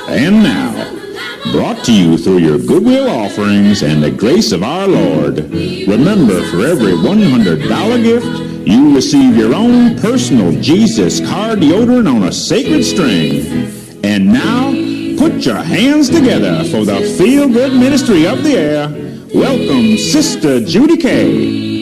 And now, brought to you through your goodwill offerings and the grace of our Lord. Remember, for every $100 gift, you receive your own personal Jesus car deodorant on a sacred string. And now, put your hands together for the feel-good ministry of the air. Welcome, Sister Judy K.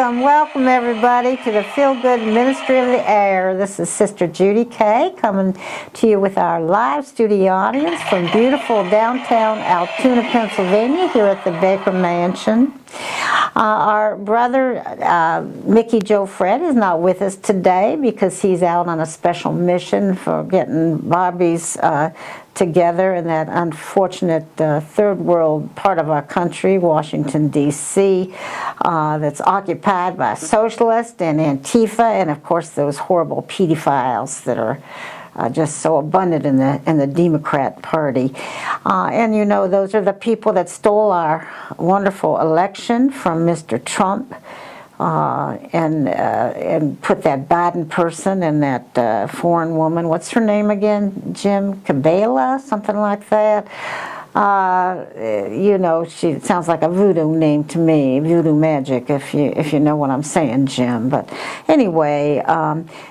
Welcome everybody to the Feel Good Ministry of the Air. This is Sister Judy K coming to you with our live studio audience from beautiful downtown Altoona, Pennsylvania, here at the Baker Mansion. Our brother Mickey Joe Fred is not with us today because he's out on a special mission for getting Bobby's together in that unfortunate third world part of our country, Washington, D.C., that's occupied by socialists and Antifa and, of course, those horrible pedophiles that are just so abundant in the Democrat Party. And, you know, those are the people that stole our wonderful election from Mr. Trump. And put that Biden person and that foreign woman, what's her name again? Jim Cabela, something like that. You know, she sounds like a voodoo name to me, voodoo magic, if you know what I'm saying, Jim. But anyway,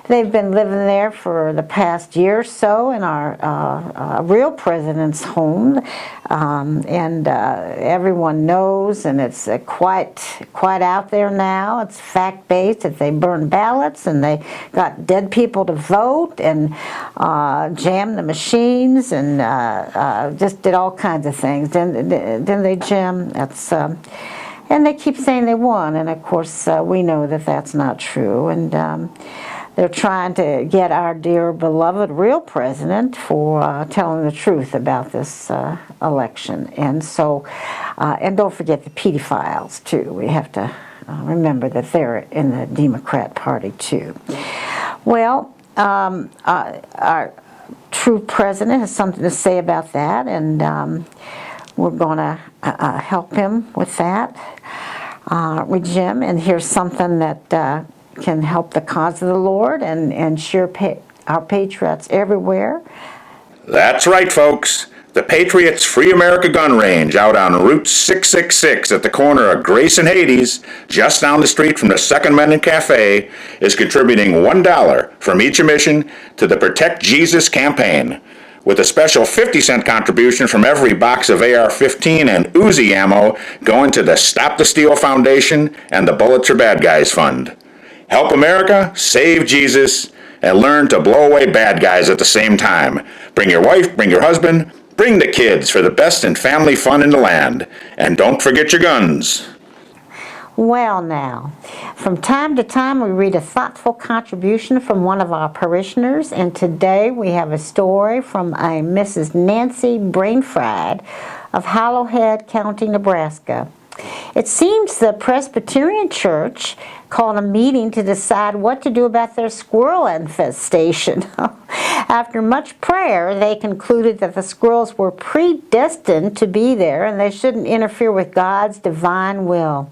they've been living there for the past year or so in our real president's home, and everyone knows, and it's quite out there now. It's fact-based that they burned ballots and they got dead people to vote and jammed the machines and just did all kinds of things. Then they jam. That's and they keep saying they won, and of course we know that that's not true. And they're trying to get our dear beloved real president for telling the truth about this election. And so, and don't forget the pedophiles too. We have to remember that they're in the Democrat Party too. Well, our true president has something to say about that, and we're going to help him with that with Jim. And here's something that can help the cause of the Lord and cheer our patriots everywhere. That's right, folks. The Patriots Free America Gun Range out on Route 666 at the corner of Grace and Hades, just down the street from the Second Amendment Cafe, is contributing $1 from each admission to the Protect Jesus campaign, with a special 50-cent contribution from every box of AR-15 and Uzi ammo going to the Stop the Steal Foundation and the Bullets for Bad Guys Fund. Help America, save Jesus, and learn to blow away bad guys at the same time. Bring your wife, bring your husband, bring the kids for the best in family fun in the land. And don't forget your guns. Well now, from time to time we read a thoughtful contribution from one of our parishioners, and today we have a story from a Mrs. Nancy Brainfried of Hollowhead County, Nebraska. It seems the Presbyterian Church called a meeting to decide what to do about their squirrel infestation. After much prayer, they concluded that the squirrels were predestined to be there and they shouldn't interfere with God's divine will.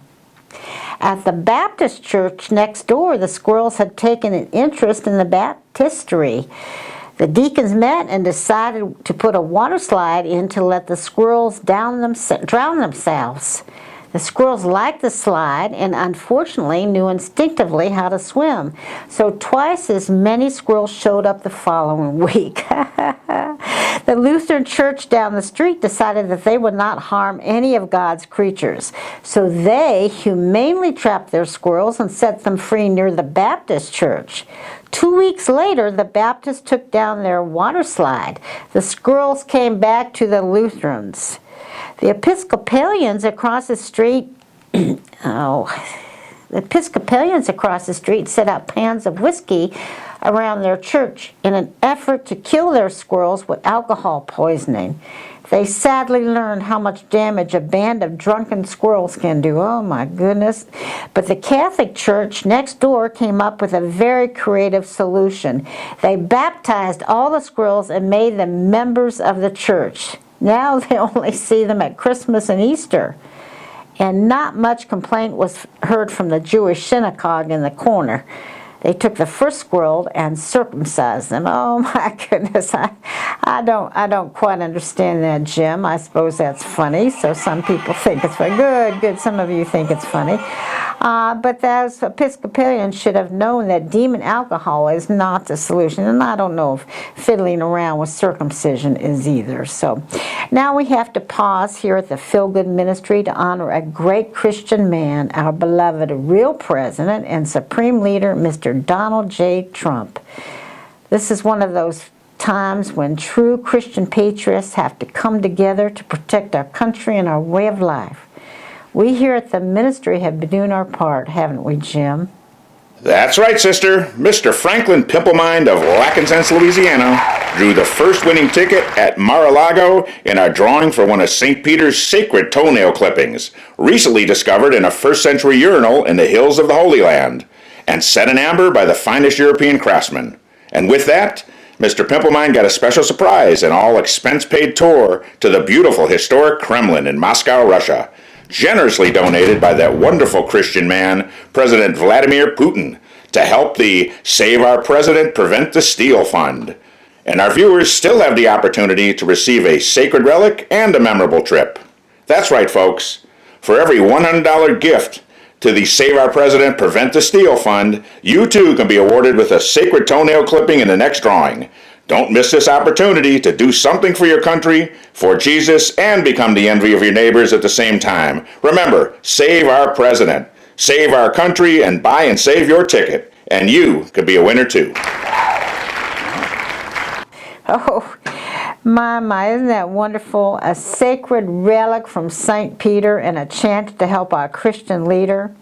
At the Baptist church next door, the squirrels had taken an interest in the baptistry. The deacons met and decided to put a water slide in to let the squirrels drown themselves. The squirrels liked the slide and unfortunately knew instinctively how to swim. So twice as many squirrels showed up the following week. The Lutheran church down the street decided that they would not harm any of God's creatures. So they humanely trapped their squirrels and set them free near the Baptist church. 2 weeks later, the Baptists took down their water slide. The squirrels came back to the Lutherans. The Episcopalians across the street, set out pans of whiskey around their church in an effort to kill their squirrels with alcohol poisoning. They sadly learned how much damage a band of drunken squirrels can do. Oh my goodness. But the Catholic Church next door came up with a very creative solution. They baptized all the squirrels and made them members of the church. Now they only see them at Christmas and Easter. And not much complaint was heard from the Jewish synagogue in the corner. They took the first squirrel and circumcised them. Oh my goodness, I don't quite understand that, Jim. I suppose that's funny. So some people think it's funny. Good. Some of you think it's funny. But those Episcopalians should have known that demon alcohol is not the solution. And I don't know if fiddling around with circumcision is either. So now we have to pause here at the Feel Good Ministry to honor a great Christian man, our beloved real president and supreme leader, Mr. Donald J. Trump. This is one of those times when true Christian patriots have to come together to protect our country and our way of life. We here at the ministry have been doing our part, haven't we, Jim? That's right, sister. Mr. Franklin Pimplemind of Lackawanna, Louisiana, drew the first winning ticket at Mar-a-Lago in our drawing for one of St. Peter's sacred toenail clippings, recently discovered in a first-century urinal in the hills of the Holy Land, and set in amber by the finest European craftsmen. And with that, Mr. Pimplemind got a special surprise, an all-expense-paid tour to the beautiful historic Kremlin in Moscow, Russia, generously donated by that wonderful Christian man, President Vladimir Putin, to help the Save Our President, Prevent the Steal Fund. And our viewers still have the opportunity to receive a sacred relic and a memorable trip. That's right, folks. For every $100 gift to the Save Our President, Prevent the Steal Fund, you too can be awarded with a sacred toenail clipping in the next drawing. Don't miss this opportunity to do something for your country, for Jesus, and become the envy of your neighbors at the same time. Remember, save our president, save our country, and buy and save your ticket. And you could be a winner too. Oh, my, isn't that wonderful? A sacred relic from St. Peter and a chance to help our Christian leader.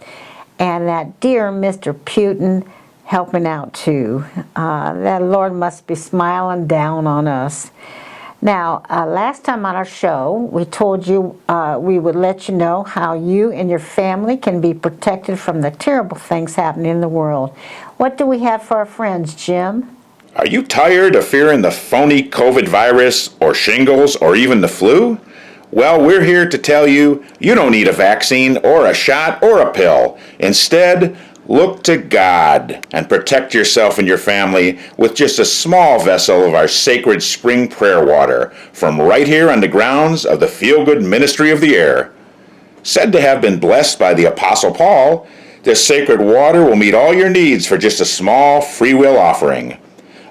And that dear Mr. Putin helping out too. That Lord must be smiling down on us. Now, last time on our show, we told you we would let you know how you and your family can be protected from the terrible things happening in the world. What do we have for our friends, Jim? Are you tired of fearing the phony COVID virus or shingles or even the flu? Well, we're here to tell you you don't need a vaccine or a shot or a pill. Instead, look to God and protect yourself and your family with just a small vessel of our sacred spring prayer water from right here on the grounds of the Feel Good Ministry of the Air. Said to have been blessed by the Apostle Paul, this sacred water will meet all your needs for just a small free will offering.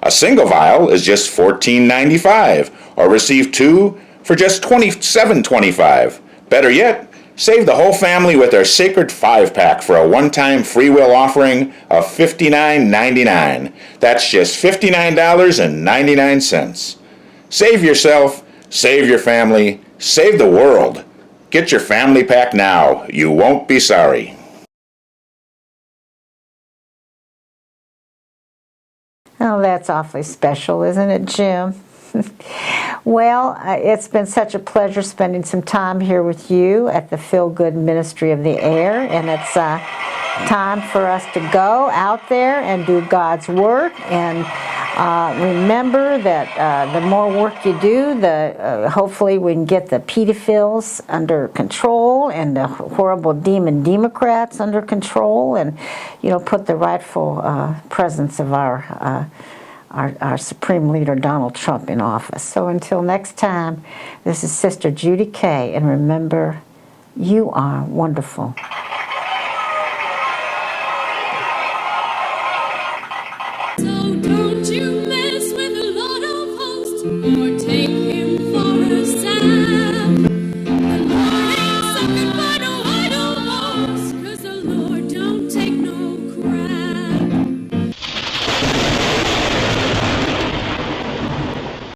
A single vial is just $14.95, or receive two for just $27.25. Better yet, save the whole family with our sacred 5-pack for a one-time free will offering of $59.99. That's just $59.99. Save yourself, save your family, save the world. Get your family pack now. You won't be sorry. Oh, that's awfully special, isn't it, Jim? Well, it's been such a pleasure spending some time here with you at the Feel Good Ministry of the Air, and it's time for us to go out there and do God's work. And remember that the more work you do, the hopefully we can get the pedophiles under control and the horrible demon Democrats under control, and put the rightful presence of our Supreme Leader Donald Trump in office. So until next time, this is Sister Judy K, and remember, you are wonderful. So don't you mess with the Lord of hosts, or take him for a sign. The Lord ain't sucking but